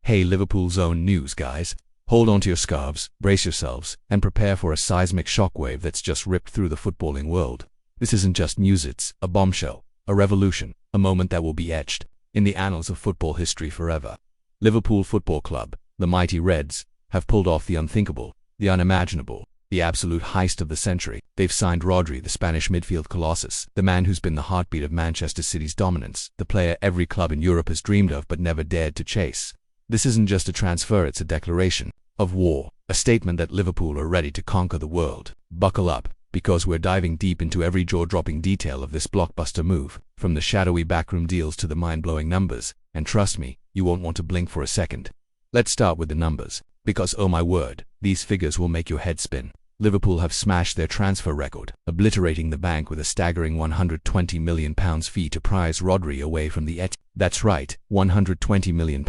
Hey, Liverpool's own news, guys. Hold on to your scarves, brace yourselves, and prepare for a seismic shockwave that's just ripped through the footballing world. This isn't just news, it's a bombshell, a revolution, a moment that will be etched in the annals of football history forever. Liverpool Football Club, the mighty Reds, have pulled off the unthinkable, the unimaginable, the absolute heist of the century. They've signed Rodri, the Spanish midfield colossus, the man who's been the heartbeat of Manchester City's dominance, the player every club in Europe has dreamed of but never dared to chase. This isn't just a transfer, it's a declaration of war, a statement that Liverpool are ready to conquer the world. Buckle up, because we're diving deep into every jaw-dropping detail of this blockbuster move, from the shadowy backroom deals to the mind-blowing numbers, and trust me, you won't want to blink for a second. Let's start with the numbers, because oh my word, these figures will make your head spin. Liverpool have smashed their transfer record, obliterating the bank with a staggering £120 million fee to prize Rodri away from the Et. That's right, £120 million,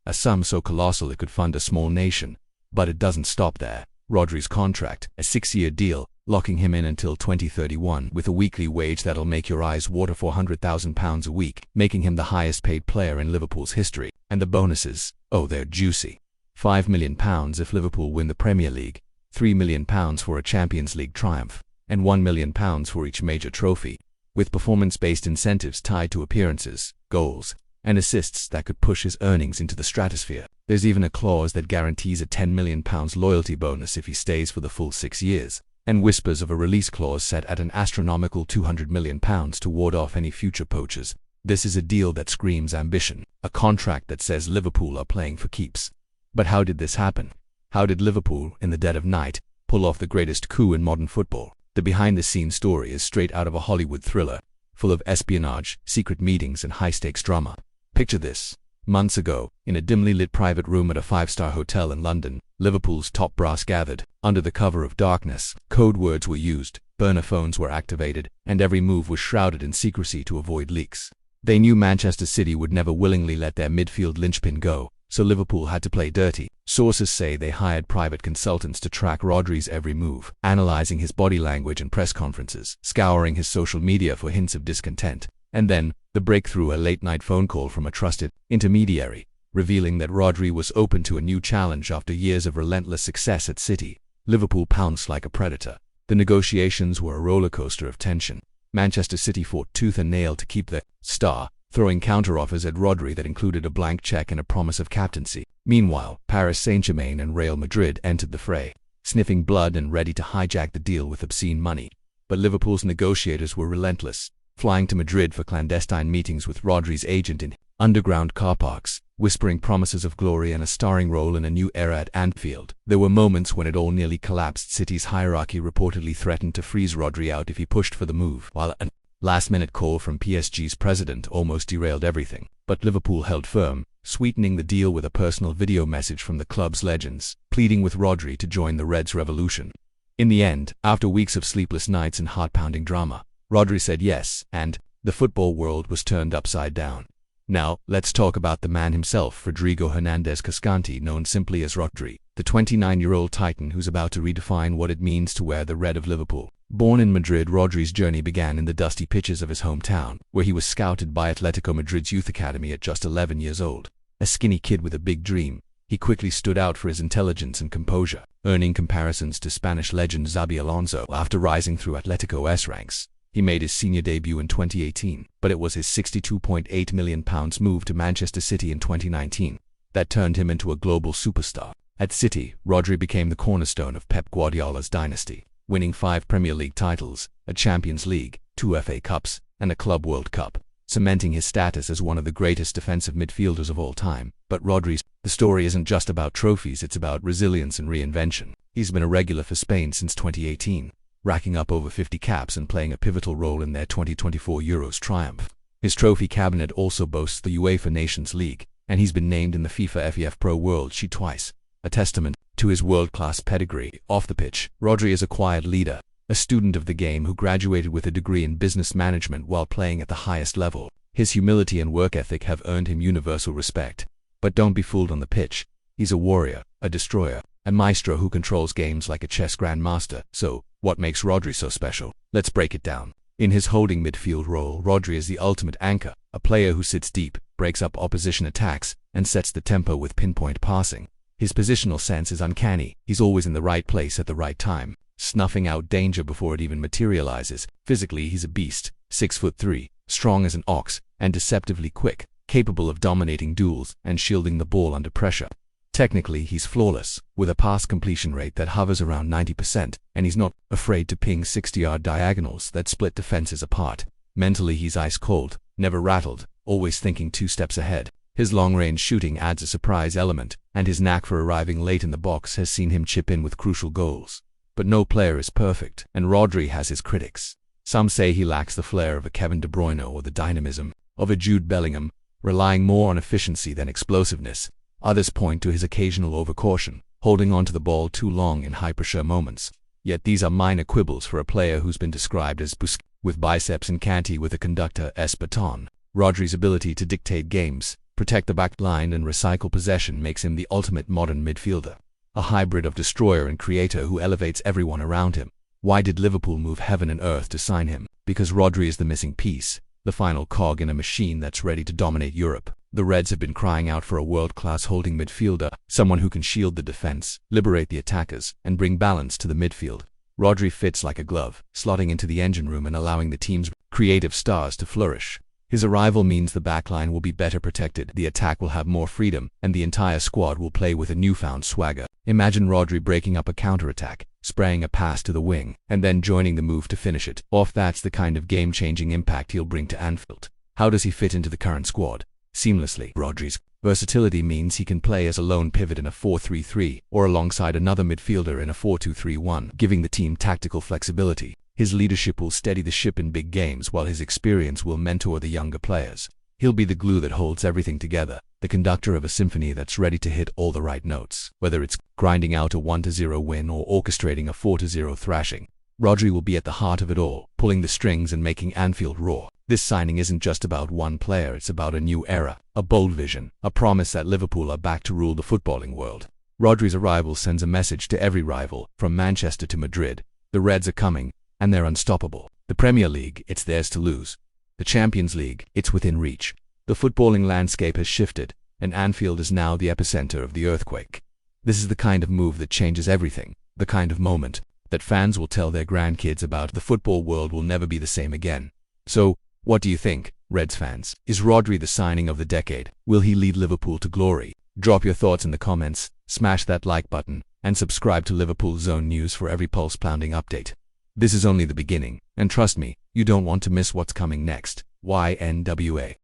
a sum so colossal it could fund a small nation. But it doesn't stop there. Rodri's contract, a 6-year deal, locking him in until 2031 with a weekly wage that'll make your eyes water, £400,000 a week, making him the highest paid player in Liverpool's history. And the bonuses, oh, they're juicy. £5 million if Liverpool win the Premier League, £3 million for a Champions League triumph, and £1 million for each major trophy, with performance-based incentives tied to appearances, goals, and assists that could push his earnings into the stratosphere. There's even a clause that guarantees a £10 million loyalty bonus if he stays for the full 6 years, and whispers of a release clause set at an astronomical £200 million to ward off any future poachers. This is a deal that screams ambition, a contract that says Liverpool are playing for keeps. But how did this happen? How did Liverpool, in the dead of night, pull off the greatest coup in modern football? The behind-the-scenes story is straight out of a Hollywood thriller, full of espionage, secret meetings, and high-stakes drama. Picture this. Months ago, in a dimly lit private room at a 5-star hotel in London, Liverpool's top brass gathered. Under the cover of darkness, code words were used, burner phones were activated, and every move was shrouded in secrecy to avoid leaks. They knew Manchester City would never willingly let their midfield linchpin go, so Liverpool had to play dirty. Sources say they hired private consultants to track Rodri's every move, analyzing his body language and press conferences, scouring his social media for hints of discontent. And then, the breakthrough, a late-night phone call from a trusted intermediary, revealing that Rodri was open to a new challenge after years of relentless success at City. Liverpool pounced like a predator. The negotiations were a rollercoaster of tension. Manchester City fought tooth and nail to keep the star, throwing counteroffers at Rodri that included a blank check and a promise of captaincy. Meanwhile, Paris Saint-Germain and Real Madrid entered the fray, sniffing blood and ready to hijack the deal with obscene money. But Liverpool's negotiators were relentless, flying to Madrid for clandestine meetings with Rodri's agent in underground car parks, whispering promises of glory and a starring role in a new era at Anfield. There were moments when it all nearly collapsed. City's hierarchy reportedly threatened to freeze Rodri out if he pushed for the move, while a last-minute call from PSG's president almost derailed everything. But Liverpool held firm, sweetening the deal with a personal video message from the club's legends, pleading with Rodri to join the Reds' revolution. In the end, after weeks of sleepless nights and heart-pounding drama, Rodri said yes, and the football world was turned upside down. Now, let's talk about the man himself, Rodrigo Hernandez Cascante, known simply as Rodri, the 29-year-old titan who's about to redefine what it means to wear the red of Liverpool. Born in Madrid, Rodri's journey began in the dusty pitches of his hometown, where he was scouted by Atletico Madrid's youth academy at just 11 years old. A skinny kid with a big dream, he quickly stood out for his intelligence and composure, earning comparisons to Spanish legend Xabi Alonso after rising through Atletico's ranks. He made his senior debut in 2018, but it was his £62.8 million move to Manchester City in 2019 that turned him into a global superstar. At City, Rodri became the cornerstone of Pep Guardiola's dynasty, winning 5 Premier League titles, a Champions League, 2 FA Cups, and a Club World Cup, cementing his status as one of the greatest defensive midfielders of all time. But Rodri's, the story isn't just about trophies, it's about resilience and reinvention. He's been a regular for Spain since 2018. Racking up over 50 caps and playing a pivotal role in their 2024 Euros triumph. His trophy cabinet also boasts the UEFA Nations League, and he's been named in the FIFA FEF Pro World Sheet twice, a testament to his world-class pedigree. Off the pitch, Rodri is a quiet leader, a student of the game who graduated with a degree in business management while playing at the highest level. His humility and work ethic have earned him universal respect. But don't be fooled on the pitch. He's a warrior, a destroyer, a maestro who controls games like a chess grandmaster. So, what makes Rodri so special? Let's break it down. In his holding midfield role, Rodri is the ultimate anchor, a player who sits deep, breaks up opposition attacks, and sets the tempo with pinpoint passing. His positional sense is uncanny. He's always in the right place at the right time, snuffing out danger before it even materializes. Physically, he's a beast, 6'3", strong as an ox, and deceptively quick, capable of dominating duels and shielding the ball under pressure. Technically, he's flawless, with a pass completion rate that hovers around 90%, and he's not afraid to ping 60-yard diagonals that split defenses apart. Mentally, he's ice cold, never rattled, always thinking 2 steps ahead. His long-range shooting adds a surprise element, and his knack for arriving late in the box has seen him chip in with crucial goals. But no player is perfect, and Rodri has his critics. Some say he lacks the flair of a Kevin De Bruyne or the dynamism of a Jude Bellingham, relying more on efficiency than explosiveness. Others point to his occasional overcaution, holding on to the ball too long in high-pressure moments. Yet these are minor quibbles for a player who's been described as Busquets, with biceps and Kanté with a conductor's baton. Rodri's ability to dictate games, protect the back line and recycle possession makes him the ultimate modern midfielder, a hybrid of destroyer and creator who elevates everyone around him. Why did Liverpool move heaven and earth to sign him? Because Rodri is the missing piece, the final cog in a machine that's ready to dominate Europe. The Reds have been crying out for a world-class holding midfielder, someone who can shield the defense, liberate the attackers, and bring balance to the midfield. Rodri fits like a glove, slotting into the engine room and allowing the team's creative stars to flourish. His arrival means the backline will be better protected, the attack will have more freedom, and the entire squad will play with a newfound swagger. Imagine Rodri breaking up a counterattack, spraying a pass to the wing, and then joining the move to finish it off. That's the kind of game-changing impact he'll bring to Anfield. How does he fit into the current squad? Seamlessly. Rodri's versatility means he can play as a lone pivot in a 4-3-3 or alongside another midfielder in a 4-2-3-1, giving the team tactical flexibility. His leadership will steady the ship in big games, while his experience will mentor the younger players. He'll be the glue that holds everything together, the conductor of a symphony that's ready to hit all the right notes. Whether it's grinding out a 1-0 win or orchestrating a 4-0 thrashing, Rodri will be at the heart of it all, pulling the strings and making Anfield roar. This signing isn't just about one player, it's about a new era, a bold vision, a promise that Liverpool are back to rule the footballing world. Rodri's arrival sends a message to every rival, from Manchester to Madrid. The Reds are coming, and they're unstoppable. The Premier League, it's theirs to lose. The Champions League, it's within reach. The footballing landscape has shifted, and Anfield is now the epicenter of the earthquake. This is the kind of move that changes everything, the kind of moment that fans will tell their grandkids about. The football world will never be the same again. So, what do you think, Reds fans? Is Rodri the signing of the decade? Will he lead Liverpool to glory? Drop your thoughts in the comments, smash that like button, and subscribe to Liverpool Zone News for every pulse-pounding update. This is only the beginning, and trust me, you don't want to miss what's coming next. YNWA.